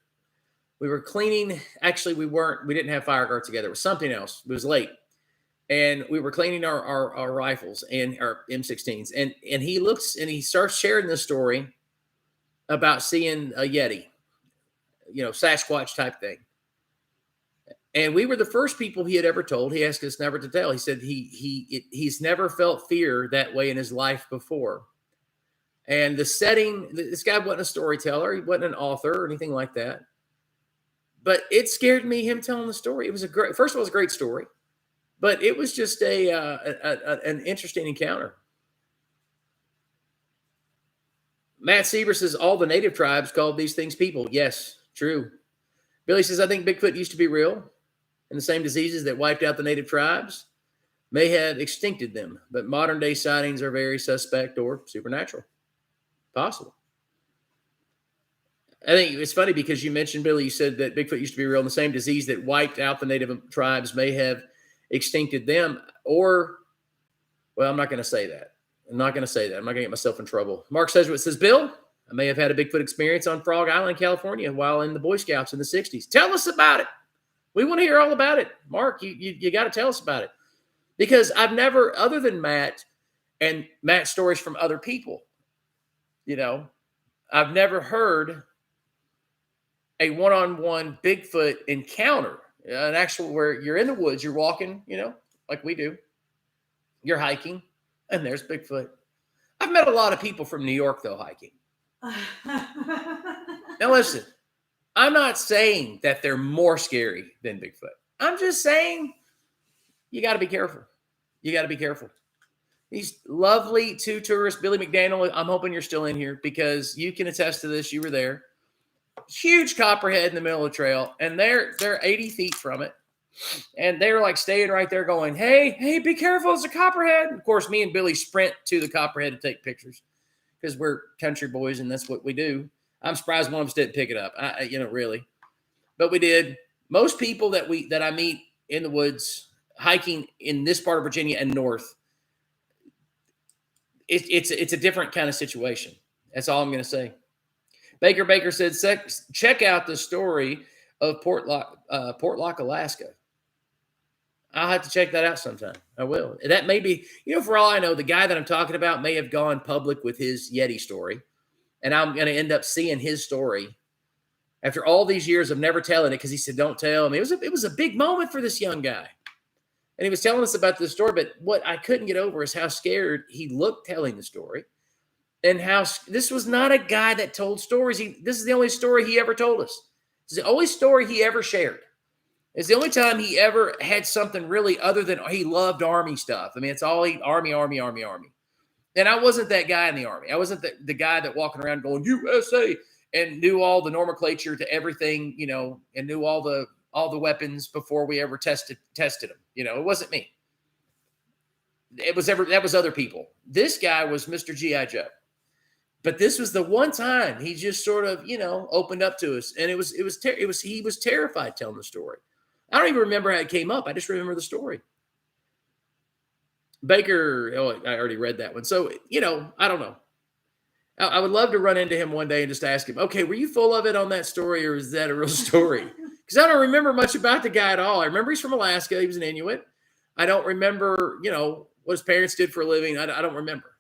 We were cleaning. Actually, we didn't have fire guard together. It was something else. It was late. And we were cleaning our rifles and our M16s. And he looks and he starts sharing this story about seeing a Yeti, Sasquatch type thing. And we were the first people he had ever told. He asked us never to tell. He said he's never felt fear that way in his life before. And the setting, this guy wasn't a storyteller. He wasn't an author or anything like that. But it scared me, him telling the story. It was first of all, it was a great story. But it was just an interesting encounter. Matt Seiber says all the native tribes called these things people. Yes, true. Billy says, I think Bigfoot used to be real, and the same diseases that wiped out the native tribes may have extincted them, but modern day sightings are very suspect or supernatural. Possible. I think it's funny because you mentioned, Billy, you said that Bigfoot used to be real, and the same disease that wiped out the native tribes may have extincted them, or, well, I'm not going to say that. I'm not going to get myself in trouble. Mark Sedgwick says, Bill, I may have had a Bigfoot experience on Frog Island, California, while in the Boy Scouts in the 60s. Tell us about it. We want to hear all about it. Mark, you got to tell us about it. Because I've never, other than Matt and Matt's stories from other people, I've never heard a one-on-one Bigfoot encounter, an actual where you're in the woods, you're walking, like we do. You're hiking, and there's Bigfoot. I've met a lot of people from New York, though, hiking. Now, listen, I'm not saying that they're more scary than Bigfoot. I'm just saying you got to be careful. You got to be careful. These lovely two tourists, Billy McDaniel, I'm hoping you're still in here because you can attest to this. You were there. Huge copperhead in the middle of the trail, and they're 80 feet from it. And they're like staying right there going, hey, be careful, it's a copperhead. Of course, me and Billy sprint to the copperhead to take pictures because we're country boys and that's what we do. I'm surprised one of us didn't pick it up, really. But we did. Most people that I meet in the woods, hiking in this part of Virginia and north, it's a different kind of situation. That's all I'm going to say. Baker said, check out the story of Portlock, Alaska. I'll have to check that out sometime. I will. That may be, for all I know, the guy that I'm talking about may have gone public with his Yeti story, and I'm going to end up seeing his story after all these years of never telling it because he said, don't tell him. It was a big moment for this young guy. And he was telling us about this story, but what I couldn't get over is how scared he looked telling the story and how this was not a guy that told stories. This is the only story he ever told us. It's the only story he ever shared. It's the only time he ever had something really other than he loved Army stuff. I mean, it's all Army. And I wasn't that guy in the Army. I wasn't the guy that walking around going USA and knew all the nomenclature to everything, and knew all the weapons before we ever tested them. It wasn't me. That was other people. This guy was Mr. G.I. Joe. But this was the one time he just sort of, opened up to us, and he was terrified telling the story. I don't even remember how it came up. I just remember the story. Baker, I already read that one. So, I don't know. I would love to run into him one day and just ask him, okay, were you full of it on that story, or is that a real story? Because I don't remember much about the guy at all. I remember he's from Alaska. He was an Inuit. I don't remember, what his parents did for a living. I don't remember.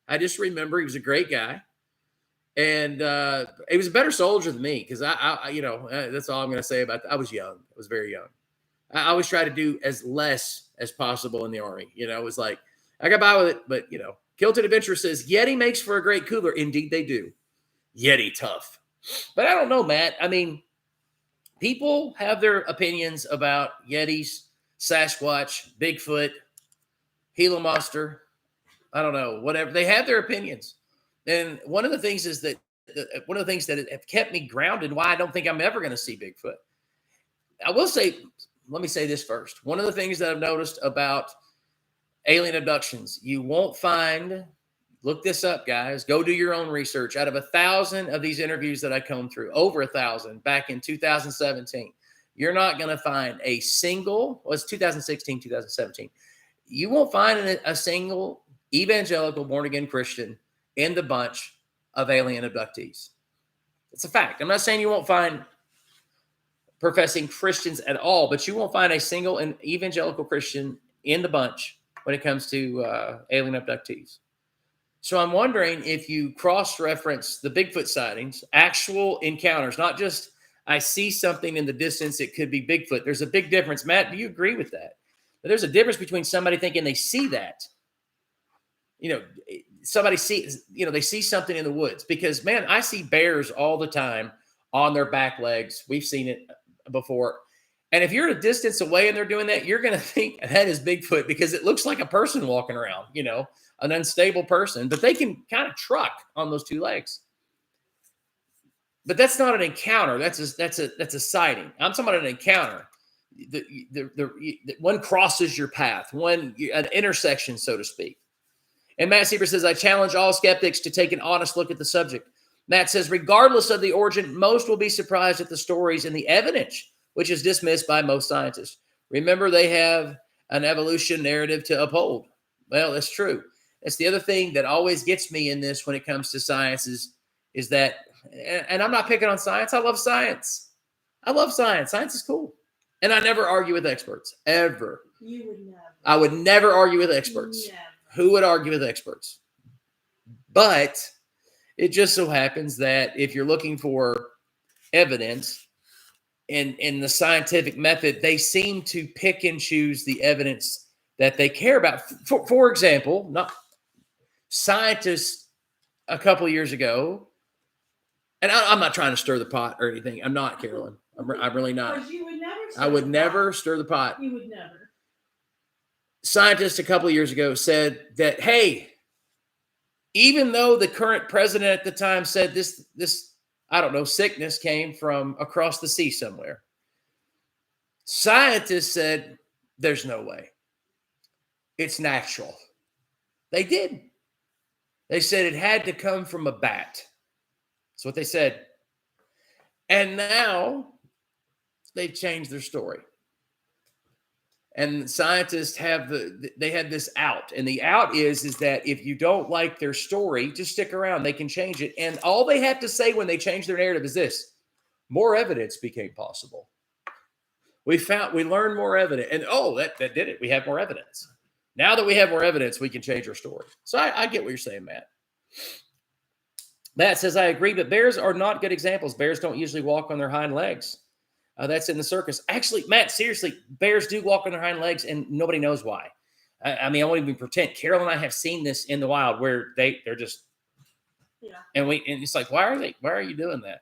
I just remember he was a great guy. And he was a better soldier than me because I that's all I'm going to say about that. I was young. I was very young. I always try to do as less as possible in the Army. It was like, I got by with it, but, Kilted Adventure says, Yeti makes for a great cooler. Indeed, they do. Yeti tough. But I don't know, Matt. I mean, people have their opinions about Yetis, Sasquatch, Bigfoot, Gila Monster. I don't know, whatever. They have their opinions. And one of the things that have kept me grounded, why I don't think I'm ever going to see Bigfoot. I will say, let me say this first. One of the things that I've noticed about alien abductions, you won't find, look this up, guys, go do your own research. Out of 1,000 of these interviews that I combed through, over 1,000 back in 2017, you're not going to find a single, it's 2016, 2017. You won't find a single evangelical born-again Christian in the bunch of alien abductees. It's a fact. I'm not saying you won't find professing Christians at all, but you won't find a single evangelical Christian in the bunch when it comes to alien abductees. So I'm wondering if you cross-reference the Bigfoot sightings, actual encounters, not just I see something in the distance, it could be Bigfoot. There's a big difference. Matt, do you agree with that? But there's a difference between somebody thinking they see that. Somebody sees, they see something in the woods because, man, I see bears all the time on their back legs. We've seen it before. And if you're at a distance away and they're doing that, you're going to think that is Bigfoot because it looks like a person walking around, an unstable person, but they can kind of truck on those two legs. But that's not an encounter. That's a sighting. I'm talking about an encounter. The one crosses your path, an intersection, so to speak. And Matt Seiber says, I challenge all skeptics to take an honest look at the subject. Matt says, regardless of the origin, most will be surprised at the stories and the evidence, which is dismissed by most scientists. Remember, they have an evolution narrative to uphold. Well, that's true. That's the other thing that always gets me in this when it comes to science is that, and I'm not picking on science. I love science. I love science. Science is cool. And I never argue with experts, ever. You would never. I would never argue with experts. Never. Who would argue with experts? But it just so happens that if you're looking for evidence in the scientific method, they seem to pick and choose the evidence that they care about. For example, not scientists a couple of years ago, and I'm not trying to stir the pot or anything. I'm not, Carolyn. I'm really not. You would never I would never stir the pot. You would never. Scientists a couple of years ago said that, hey, even though the current president at the time said this, I don't know, sickness came from across the sea somewhere, scientists said, there's no way. It's natural. They did. They said it had to come from a bat. That's what they said. And now they've changed their story. And scientists have they had this out. And the out is that if you don't like their story, just stick around. They can change it. And all they have to say when they change their narrative is this: more evidence became possible. We learned more evidence. And that did it. We have more evidence. Now that we have more evidence, we can change our story. So I get what you're saying, Matt. Matt says, I agree, but bears are not good examples. Bears don't usually walk on their hind legs. That's in the circus. Actually, Matt, seriously, bears do walk on their hind legs, and nobody knows why. I mean, I won't even pretend. Carol and I have seen this in the wild where they're just, and it's like, why are you doing that?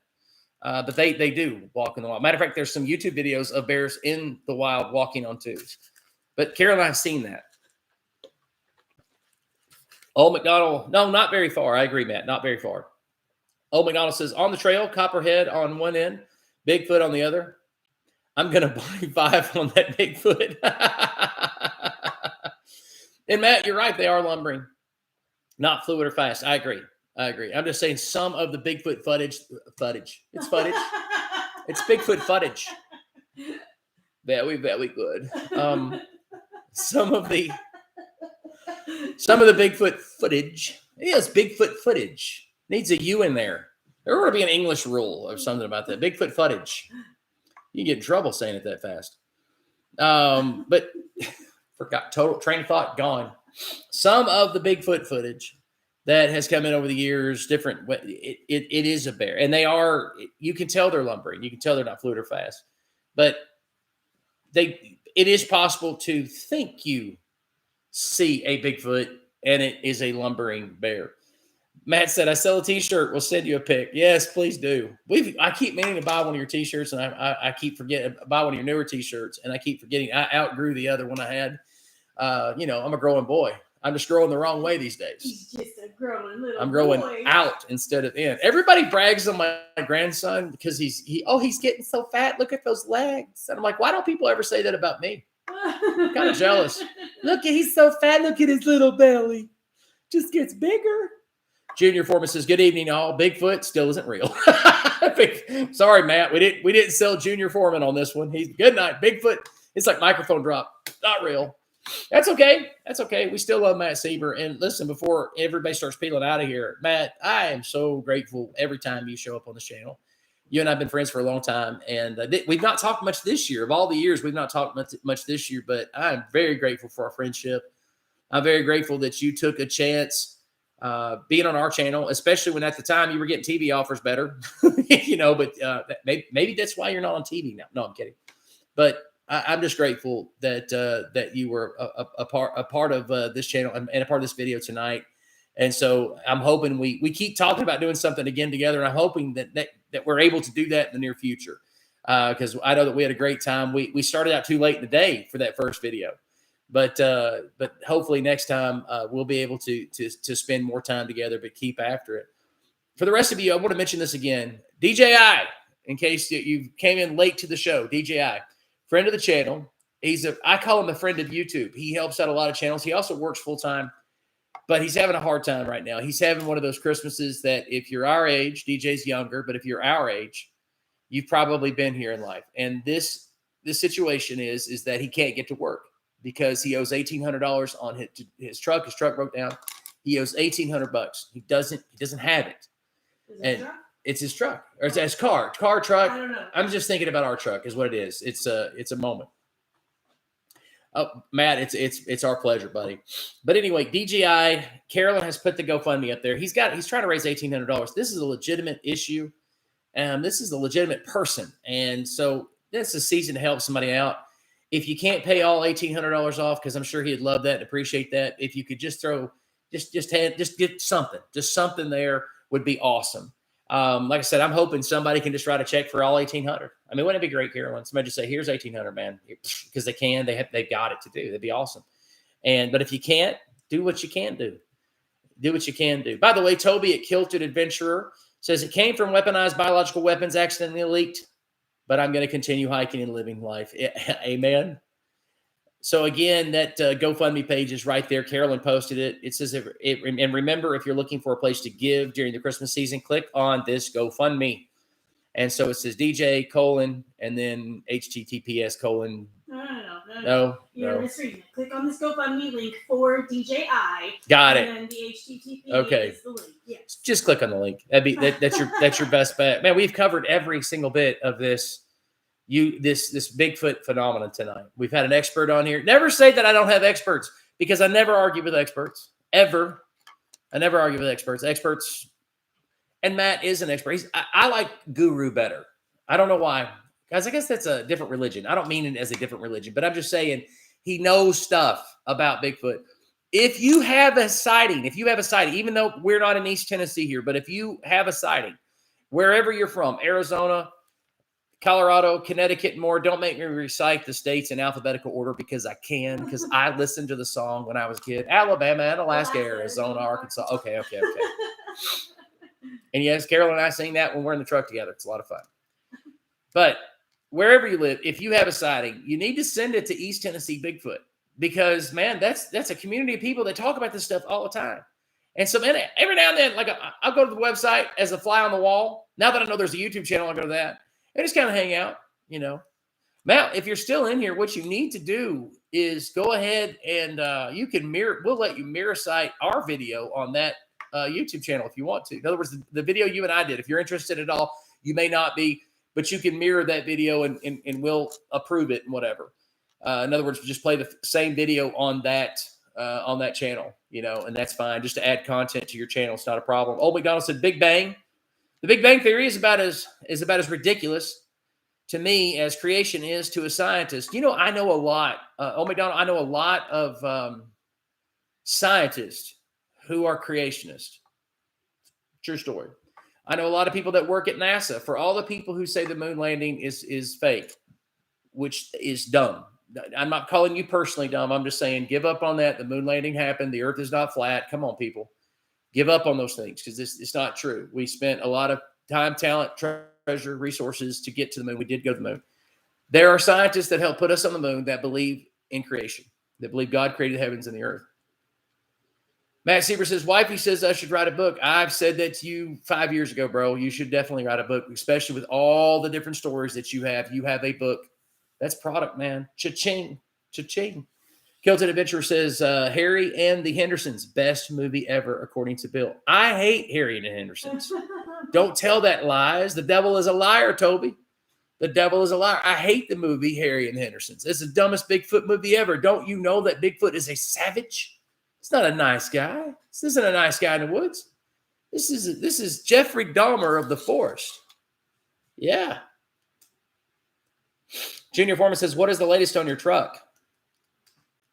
But they do walk in the wild. Matter of fact, there's some YouTube videos of bears in the wild walking on twos. But Carol and I have seen that. Old McDonald, no, not very far. I agree, Matt, not very far. Old McDonald says, on the trail, copperhead on one end, Bigfoot on the other. I'm going to buy 5 on that Bigfoot. And Matt, you're right. They are lumbering, not fluid or fast. I agree. I'm just saying some of the Bigfoot footage. It's footage. It's Bigfoot footage. Very good. Some of the Bigfoot footage. Yes, Bigfoot footage. Needs a U in there. There ought to be an English rule or something about that. Bigfoot footage. You get in trouble saying it that fast. But forgot, total train of thought gone. Some of the Bigfoot footage that has come in over the years, different. It is a bear, and they are. You can tell they're lumbering. You can tell they're not fluid or fast, but it is possible to think you see a Bigfoot and it is a lumbering bear. Matt said, I sell a t-shirt. We'll send you a pic. Yes, please do. I keep meaning to buy one of your t-shirts, and I keep forgetting buy one of your newer t-shirts, and I keep forgetting. I outgrew the other one I had. I'm a growing boy. I'm just growing the wrong way these days. He's just a growing little I'm growing boy. out instead of in. Everybody brags on my grandson because he's getting so fat. Look at those legs. And I'm like, why don't people ever say that about me? I'm kind of jealous. Look, he's so fat. Look at his little belly. Just gets bigger. Junior Foreman says, good evening, all. Bigfoot still isn't real. Sorry, Matt. We didn't sell Junior Foreman on this one. He's good night. Bigfoot. It's like microphone drop. Not real. That's okay. That's okay. We still love Matt Seiber. And listen, before everybody starts peeling out of here, Matt, I am so grateful every time you show up on this channel. You and I have been friends for a long time, and we've not talked much this year. Of all the years, we've not talked much this year, but I'm very grateful for our friendship. I'm very grateful that you took a chance being on our channel, especially when at the time you were getting TV offers better, but maybe that's why you're not on TV now. No, I'm kidding. But I'm just grateful that you were a part of this channel and a part of this video tonight. And so I'm hoping we keep talking about doing something again together. And I'm hoping that we're able to do that in the near future. Because I know that we had a great time. We started out too late in the day for that first video. But hopefully next time we'll be able to spend more time together, but keep after it. For the rest of you, I want to mention this again. DJI, in case you came in late to the show, DJI, friend of the channel. I call him a friend of YouTube. He helps out a lot of channels. He also works full-time, but he's having a hard time right now. He's having one of those Christmases that if you're our age, DJ's younger, but if you're our age, you've probably been here in life. And this situation is that he can't get to work, because he owes $1,800 on his truck. His truck broke down. He owes $1,800. He doesn't have it. And it's his truck, or it's his car truck. I don't know. I'm just thinking about our truck is what it is. It's a moment. Oh, Matt, it's our pleasure, buddy. But anyway, DJI, Carolyn has put the GoFundMe up there. He's trying to raise $1,800. This is a legitimate issue. This is a legitimate person. And so this is a season to help somebody out. If you can't pay all $1,800 off, because I'm sure he'd love that and appreciate that. If you could just throw, just get something there would be awesome. Like I said, I'm hoping somebody can just write a check for all $1,800. I mean, wouldn't it be great, Carolyn? Somebody just say, here's $1,800, man, because they've got it to do. That'd be awesome. But if you can't, do what you can do. Do what you can do. By the way, Toby at Kilted Adventurer says it came from weaponized biological weapons accidentally leaked, but I'm going to continue hiking and living life. Amen. So again, that GoFundMe page is right there. Carolyn posted it. It says, and remember, if you're looking for a place to give during the Christmas season, click on this GoFundMe. And so it says DJ : and then HTTPS : No. You're misreading it. Click on this GoFundMe link for DJI. Got it. And then the HTTP is the link. Yes. Just click on the link. That's your best bet. Man, we've covered every single bit of this Bigfoot phenomenon tonight. We've had an expert on here. Never say that I don't have experts, because I never argue with experts. Ever. I never argue with experts. Experts, and Matt is an expert. I like guru better. I don't know why. Guys, I guess that's a different religion. I don't mean it as a different religion, but I'm just saying he knows stuff about Bigfoot. If you have a sighting, even though we're not in East Tennessee here, but if you have a sighting, wherever you're from, Arizona, Colorado, Connecticut, and more, don't make me recite the states in alphabetical order, because I can, because I listened to the song when I was a kid. Alabama, Alaska, Arizona, Arkansas. Okay. And yes, Carol and I sing that when we're in the truck together. It's a lot of fun. But wherever you live, if you have a sighting, you need to send it to East Tennessee Bigfoot, because, man, that's a community of people that talk about this stuff all the time. And so, man, every now and then, like, I'll go to the website as a fly on the wall. Now that I know there's a YouTube channel, I'll go to that and just kind of hang out, Matt, if you're still in here, what you need to do is go ahead and we'll let you mirror site our video on that YouTube channel if you want to. In other words, the video you and I did, if you're interested at all, you may not be, but you can mirror that video and we'll approve it and whatever. In other words, just play the same video on that channel, and that's fine. Just to add content to your channel, it's not a problem. Old McDonald said, Big Bang. The Big Bang Theory is about as ridiculous to me as creation is to a scientist. I know a lot. Old McDonald, I know a lot of scientists who are creationists. True story. I know a lot of people that work at NASA. For all the people who say the moon landing is fake, which is dumb. I'm not calling you personally dumb. I'm just saying give up on that. The moon landing happened. The earth is not flat. Come on, people. Give up on those things, because it's not true. We spent a lot of time, talent, treasure, resources to get to the moon. We did go to the moon. There are scientists that help put us on the moon that believe in creation, that believe God created the heavens and the earth. Matt Seiber says, wifey says I should write a book. I've said that to you 5 years ago, bro. You should definitely write a book, especially with all the different stories that you have. You have a book. That's product, man. Cha-ching. Cha-ching. Kilted Adventurer says, Harry and the Hendersons, best movie ever, according to Bill. I hate Harry and the Hendersons. Don't tell that lies. The devil is a liar, Toby. The devil is a liar. I hate the movie Harry and the Hendersons. It's the dumbest Bigfoot movie ever. Don't you know that Bigfoot is a savage? It's not a nice guy. This isn't a nice guy in the woods. This is Jeffrey Dahmer of the forest. Yeah. Junior Foreman says, what is the latest on your truck?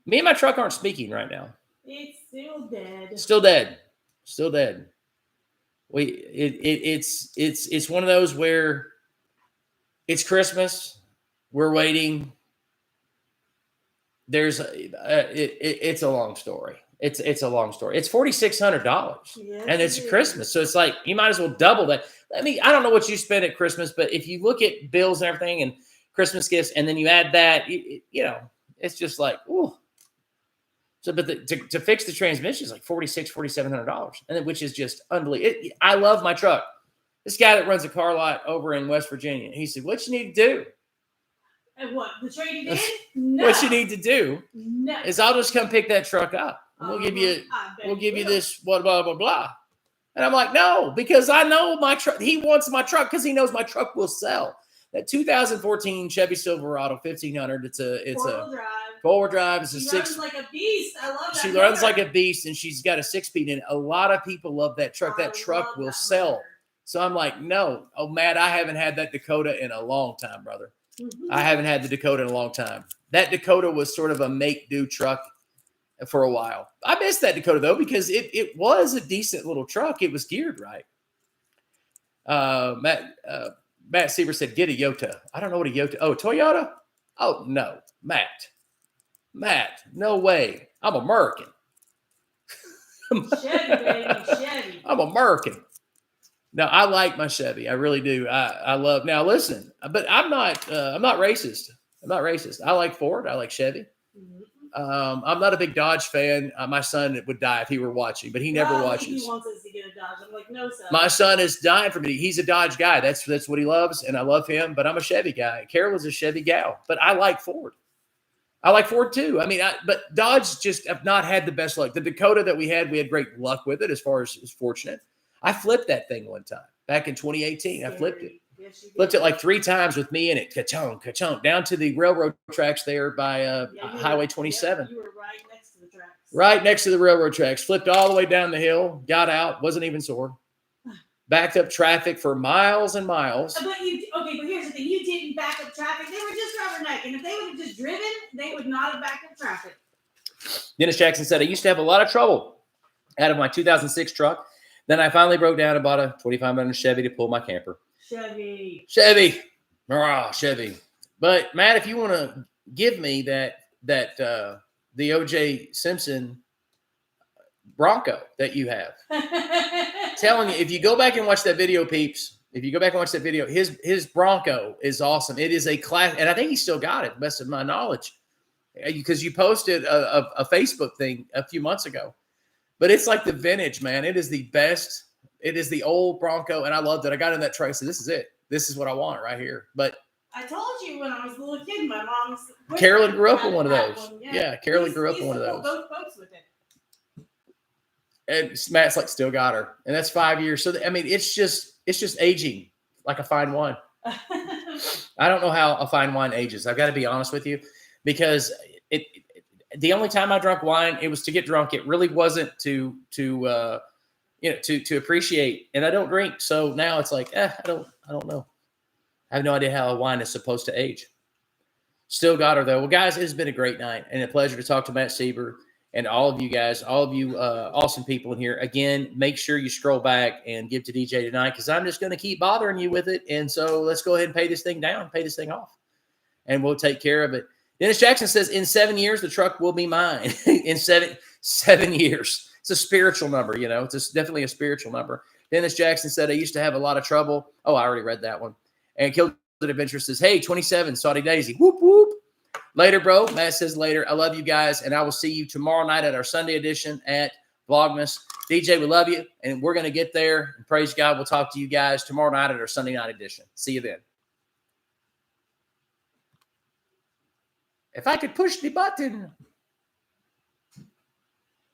Me and my truck aren't speaking right now. It's still dead. Still dead. Still dead. It's one of those where it's Christmas. We're waiting. It's a long story. It's a long story. It's $4,600, and it's Christmas, so it's like you might as well double that. I don't know what you spend at Christmas, but if you look at bills and everything and Christmas gifts, and then you add that, it's just like, ooh. So, but to fix the transmission is like $4,700, and then, which is just unbelievable. I love my truck. This guy that runs a car lot over in West Virginia, he said, "What you need to do?" And what the trading in? No. What you need to do is I'll just come pick that truck up. And we'll give you this blah blah blah blah. And I'm like, no, because I know my truck. He wants my truck because he knows my truck will sell. That 2014 Chevy Silverado 1500. It's a four-wheel drive. It's a six. She runs like a beast. I love that. She runs like a beast, and she's got a 6-speed in it. A lot of people love that truck. That truck will sell. So I'm like, no. Oh, Matt, I haven't had that Dakota in a long time, brother. Mm-hmm. I haven't had the Dakota in a long time. That Dakota was sort of a make-do truck for a while. I missed that Dakota, though, because it was a decent little truck. It was geared right. Matt Seiber said, get a Yota. I don't know what a Yota. Oh, Toyota? Oh, no. Matt, no way. I'm American. Chevy, baby, Chevy. I'm American. No, I like my Chevy. I really do. I love. Now listen, but I'm not racist. I'm not racist. I like Ford. I like Chevy. Mm-hmm. I'm not a big Dodge fan. My son would die if he were watching, but he never watches. He wants us to get a Dodge. I'm like, no, son. My son is dying for me. He's a Dodge guy. That's what he loves, and I love him. But I'm a Chevy guy. Carol is a Chevy gal, but I like Ford. I like Ford too. I mean, but Dodge just have not had the best luck. The Dakota that we had great luck with it as far as it's fortunate. I flipped that thing one time back in 2018. Scary. I flipped it. Yes, flipped it like 3 times with me in it. Ka-chunk, ka-chunk, down to the railroad tracks there by Highway 27. You were right next to the tracks. Right next to the railroad tracks. Flipped all the way down the hill. Got out. Wasn't even sore. Backed up traffic for miles and miles. But here's the thing. You didn't back up traffic. They were just rubbernecking. If they would have just driven, they would not have backed up traffic. Dennis Jackson said, I used to have a lot of trouble out of my 2006 truck. Then I finally broke down and bought a 2500 Chevy to pull my camper. Chevy. Hurrah, Chevy. But, Matt, if you want to give me the O.J. Simpson Bronco that you have. Telling you, if you go back and watch that video, peeps, his Bronco is awesome. It is a class, and I think he still got it, best of my knowledge, because you posted a Facebook thing a few months ago. But it's like the vintage, man. It is the best. It is the old Bronco, and I loved it. I got in that truck. I said, this is it. This is what I want right here. But I told you when I was a little kid, my mom's. Carolyn grew up with one of those. Yeah, Carolyn grew up with one of those. Both folks with it. And Matt's like, still got her. And that's 5 years. So, I mean, it's just aging like a fine wine. I don't know how a fine wine ages. I've got to be honest with you, because the only time I drank wine, it was to get drunk. It really wasn't to appreciate. And I don't drink. So now it's like, I don't know. I have no idea how a wine is supposed to age. Still got her though. Well, guys, it's been a great night and a pleasure to talk to Matt Seiber and all of you guys, awesome people in here. Again, make sure you scroll back and give to DJ tonight, because I'm just going to keep bothering you with it. And so let's go ahead and pay this thing down, pay this thing off, and we'll take care of it. Dennis Jackson says, in 7 years, the truck will be mine. In seven years. It's a spiritual number, It's definitely a spiritual number. Dennis Jackson said, I used to have a lot of trouble. Oh, I already read that one. And Killed Adventure says, hey, 27, Saudi Daisy. Whoop, whoop. Later, bro. Matt says later. I love you guys, and I will see you tomorrow night at our Sunday edition at Vlogmas. DJ, we love you, and we're going to get there. And praise God. We'll talk to you guys tomorrow night at our Sunday night edition. See you then. If I could push the button.